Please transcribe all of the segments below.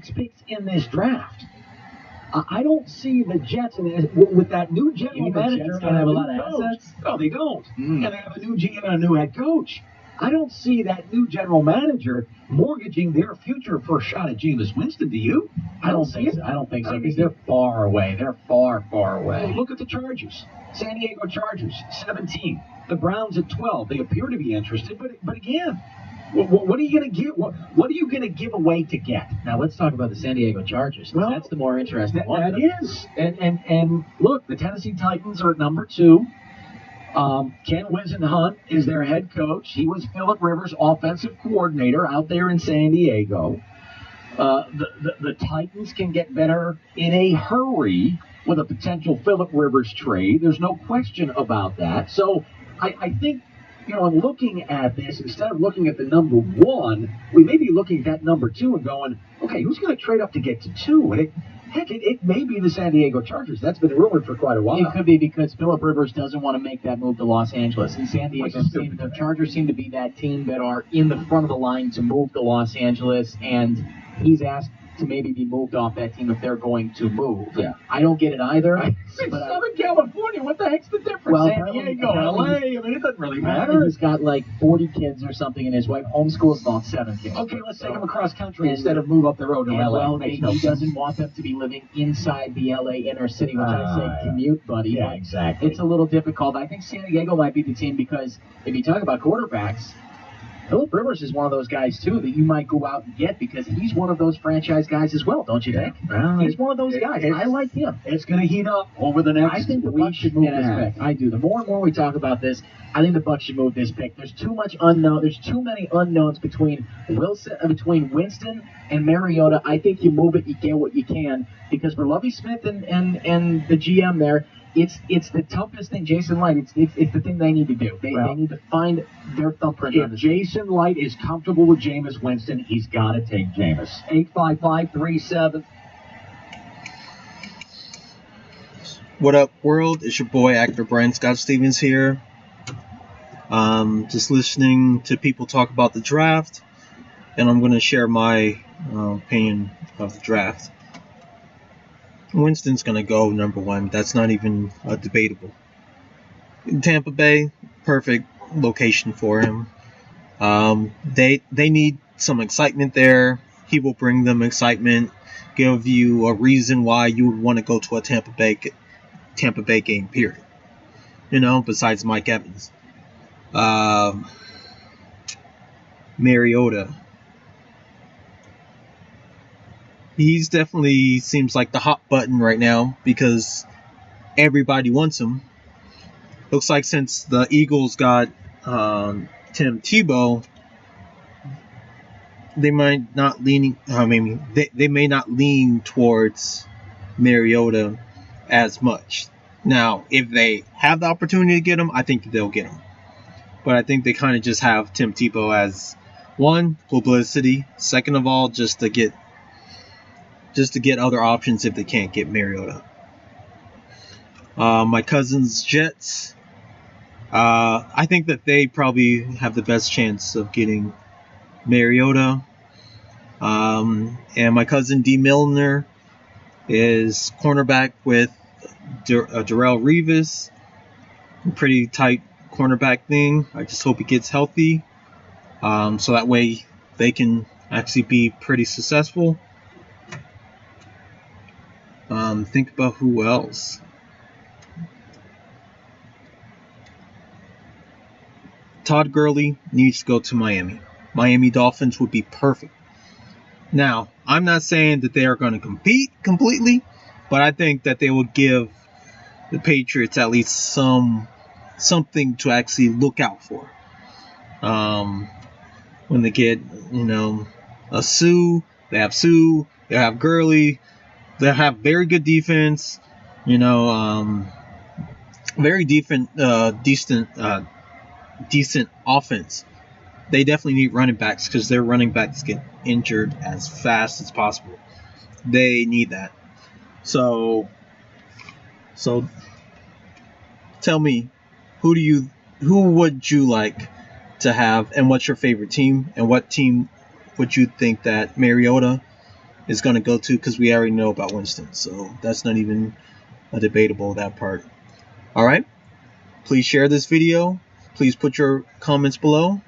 picks in this draft. I don't see the Jets with that new general manager don't have a lot of assets. No, they don't. And they have a new GM and a new head coach. I don't see that new general manager mortgaging their future for a shot at Jameis Winston. Do you? I don't think so. I don't think so because they're far away. They're far, far away. Well, look at the Chargers. San Diego Chargers, 17. The Browns at 12. They appear to be interested, but again, what are you going to give? What are you going to give away to get? Now let's talk about the San Diego Chargers. Well, that's the more interesting one. That is. And look, the Tennessee Titans are at number 2. Ken Whisenhunt is their head coach. He was Phillip Rivers' offensive coordinator out there in San Diego. The Titans can get better in a hurry with a potential Phillip Rivers trade. There's no question about that. So I think, in looking at this, instead of looking at the number 1, we may be looking at that number 2 and going, okay, who's going to trade up to get to 2? And it may be the San Diego Chargers. That's been rumored for quite a while. It could be because Phillip Rivers doesn't want to make that move to Los Angeles. And the Chargers seem to be that team that are in the front of the line to move to Los Angeles, and he's asked to maybe be moved off that team if they're going to move. Yeah. I don't get it either. Southern California, what the heck's the difference? Well, San Diego, LA, I mean, it doesn't really matter. He's got like 40 kids or something, and his wife homeschools about 7 kids. Okay, let's take him across country instead of move up the road to LA. Well, he doesn't want them to be living inside the LA inner city, which I say commute, buddy. Yeah, exactly. It's a little difficult. I think San Diego might be the team because if you talk about quarterbacks, Phillip Rivers is one of those guys, too, that you might go out and get because he's one of those franchise guys as well, don't you think? Well, he's one of those guys. I like him. It's going to heat up over the next I think the Bucs should move this pick. I do. The more and more we talk about this, I think the Bucs should move this pick. There's too much unknown. There's too many unknowns between Winston and Mariota. I think you move it, you get what you can, because for Lovie Smith and the GM there, it's the toughest thing. Jason Light, it's the thing they need to do. They need to find their thumbprint on this. If Jason Light is comfortable with Jameis Winston, he's got to take Jameis. 855-37. What up, world? It's your boy, actor Brian Scott Stevens here. Just listening to people talk about the draft, and I'm going to share my opinion of the draft. Winston's going to go number 1. That's not even debatable. Tampa Bay, perfect location for him. They need some excitement there. He will bring them excitement, give you a reason why you would want to go to a Tampa Bay game, period. Besides Mike Evans. Mariota. He's definitely seems like the hot button right now because everybody wants him. Looks like since the Eagles got Tim Tebow, they might not they may not lean towards Mariota as much. Now, if they have the opportunity to get him, I think they'll get him. But I think they kind of just have Tim Tebow as one, publicity. Second of all, just to get other options if they can't get Mariota. My cousin's Jets. I think that they probably have the best chance of getting Mariota. And my cousin D. Milner is cornerback with Darrelle Revis. Pretty tight cornerback thing. I just hope he gets healthy. So that way they can actually be pretty successful. Think about who else. Todd Gurley needs to go to Miami. Miami Dolphins would be perfect. Now, I'm not saying that they are going to compete completely, but I think that they will give the Patriots at least something to actually look out for. When they get, a Sue, they have Gurley. They have very good defense, very decent offense. They definitely need running backs because their running backs get injured as fast as possible. They need that. So tell me, who would you like to have, and what's your favorite team, and what team would you think that Mariota is going to go to, because we already know about Winston. So that's not even a debatable, that part. All right. Please share this video. Please put your comments below.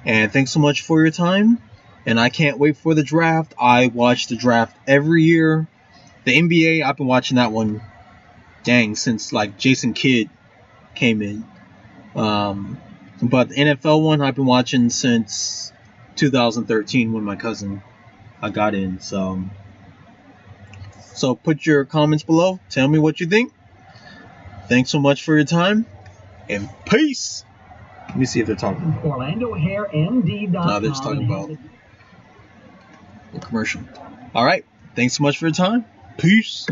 And thanks so much for your time. And I can't wait for the draft. I watch the draft every year. The NBA, I've been watching that one, dang, since like Jason Kidd came in. But the NFL one, I've been watching since 2013 when my cousin got in. So put your comments below. Tell me what you think. Thanks so much for your time. And peace. Let me see if they're talking. OrlandoHairMD.com. No, they're just talking about the commercial. All right. Thanks so much for your time. Peace.